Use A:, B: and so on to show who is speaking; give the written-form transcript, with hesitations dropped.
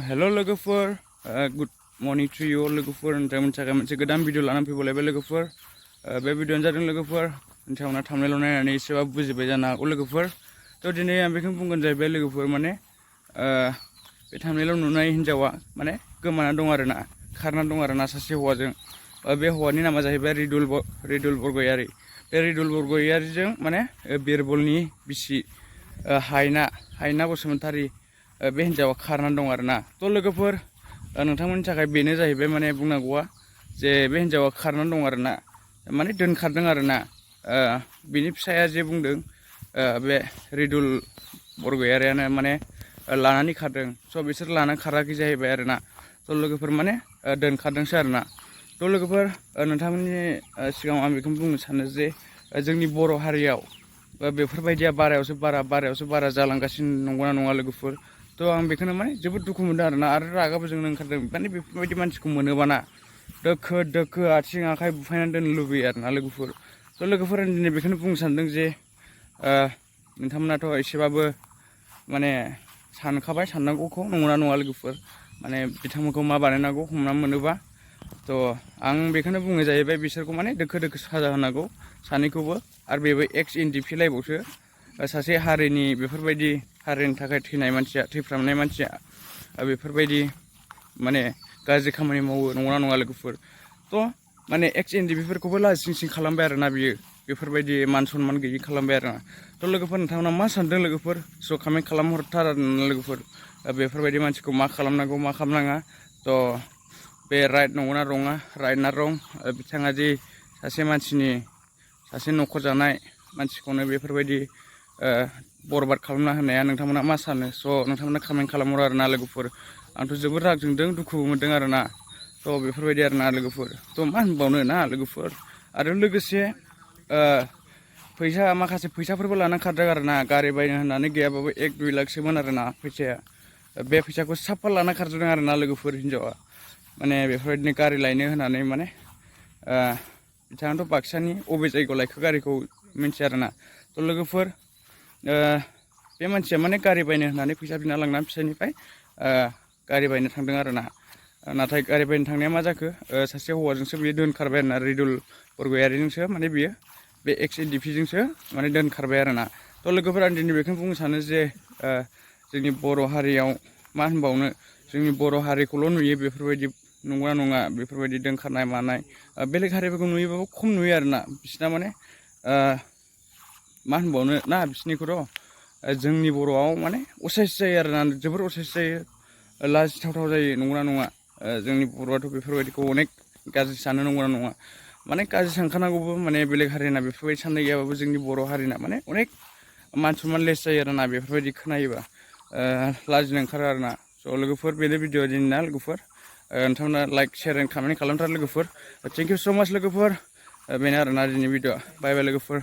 A: Hello logofor, good morning to you all logofor. Nोंथांमोननि थाखाय मोनसे गोदान भिडिअ लानानै फैबावलायबाय लोगोफोर। बे भिडिअआनो जादों लोगोफोर नोंथांमोना थांनायल' नायनानै एसेबाबो बुजिबाय जानो हागौ लोगोफोर। थ' दिनै आं बेखौनो बुंगोन जाहैबाय लोगोफोर माने बे थांनायल' नुनाय हिन्जावा माने गोमाना दं आरोना, खारना दं आरोना सासे हौवाजों। बे हौवानि नामा जाहैबाय रिडुल बरगयारी। बे रिडुल बरगयारीजों माने बिरबलनि बिसि हायना बसुमतारी बे हिन्जावा खारनानै दं आरोना। थ' लोगोफोर नोंथांमोननि थाखाय बेनो जाहैबाय माने बुंनांगौआ जे बे हिन्जावा खारनानै दं आरोना, माने दोनखारदों आरोना। बिनि फिसाया जे बुंदों बे रिडुल बरगयारियानो माने लानानै खारदों। स' बिसोर लानानै खाराखै जाहैबाय आरोना। थ' लोगोफोर माने दोनखारदोंसो आरोना। थ' लोगोफोर नोंथांमोननि सिगाङाव आं बेखौनो बुंनो सानो जे जोंनि बर' हारियाव बेफोरबायदिया बारायावसो बारा जालांगासिनो नंगौना नङा लोगोफोर। थ' आं बेखौनो माने जोबोद दुखु मोनदों आरोना, आरो रागाबो जोंनो ओंखारदों। माने बेफोरबायदि मानसिखौ मोनोबाना दोखो आथिं आखाइ बुफायनानै दोननो लुबैयो आरोना लोगोफोर। थ' लोगोफोर आं दिनै बेखौनो बुंनो सानदों जे नोंथांमोनाथ' एसेबाबो माने सानखाबाय साननांगौखौ, नंगौना नङा लोगोफोर। माने बिथांमोनखौ मा बानायनांगौ हमना मोनोबा। थ' आं बेखौनो बुङो जाहैबाय बिसोरखौ माने दोखो साजा होनांगौ सानैखौबो। आरो बेबो x-NDFB लाइफआवसो सासे हारिनि बेफोरबायदि हारिनि थाखाय थैफ्रामनाय मानसिया बेफोरबायदि माने गाज्रि खामानि मावो, नंगौना नङा लोगोफोर। थ' माने x-NDFBफोरखौबो लाजिं खालामबाय आरोना बियो, बेफोरबायदि मान सनमान गैयि खालामबाय आरोना। थ' लोगोफोर नोंथांमोना मा सानदों लोगोफोर, स' कमेन्ट खालामहरथार आरोना लोगोफोर। बेफोरबायदि मानसिखौ मा खालामनांगौ मा खालामनाङा। थ' बे राइट नंगौना रङा, राइट ना रं। बिथाङा जे सासे न'खर जानाय मानसिखौनो बेफोरबायदि बरबाद खालामना होनाया नोंथांमोना मा सानो? स' नोंथांमोना कमेन्ट खालामहरो आरोना लोगोफोर। आंथ' जोबोद राग जोंदों, दुखुबो मोनदों आरोना। थ' बेफोरबायदि आरोना लोगोफोर। थ' मा होनबावनो ना लोगोफोर। आरो लोगोसे माखासे फैसाफोरबो लाना खारदों आरोना। गारि बायनो होननानै गैयाबाबो 1-2 लाखसोमोन आरोना फैसाया। बे फैसाखौ साफा लाना खारजोबदों आरोना लोगोफोर हिन्जावा। माने बेफोरबायदिनो गारि लायनो होनानै माने बिथाङाथ' बाक्सानि अबे जायगायाव लायखो गारिखौ मिन्थिया आरोना। थ' लोगोफोर बे मानसिया माने गारि बायनो होननानै फैसा बिना लांनानै फिसायनिफ्राय गारि बायनो थांदों आरोना। नाथाय गारि बायनो थांनाया मा जाखो, सासे हौवाजोंसो बियो दोनखारबाय आरोना, रिडुल बरगयारिजोंसो माने बियो बे x-NDFBजोंसो माने दोनखारबाय आरोना। थ' लोगोफोर आं दिनै बेखौनो बुंनो सानो जे जोंनि बर' हारियाव मा होनबावनो, जोंनि बर' हारिखौल' नुयो बेफोरबायदि, नंगौना नङा बेफोरबायदि दोनखारनाय मानाय। बेलेग हारिफोरखौ नुयोबाबो खम नुयो आरोना। बिसिना माने मा होनबावनो ना बिसिनिखौथ'। जोंनि बर'आव माने असायस जायो आरोना, जोबोर असायस जायो, लाजिथावथाव जायो, नंगौना नङा। जोंनि बर'आथ' बेफोरबायदिखौ अनेक गाज्रि सानो, नंगौना नङा। माने गाज्रि सानखानांगौबो, माने बेलेग हारिना बेफोरबायदि साननाय गैयाबाबो जोंनि बर' हारिना माने अनेक मान सनमान लेस जायो आरोना बेफोरबायदि खोनायोबा। लाजिनो ओंखारो आरोना। स' लोगोफोर बेनो भिडिअ दिनै ना लोगोफोर। नोंथांमोना लाइक शेयार एन्ड कमेन्ट खालामथार लोगोफोर। थेंक इउ स' माच लोगोफोर। बेनो आरोना दिनै भिडिअ। बाय बाय लोगोफोर।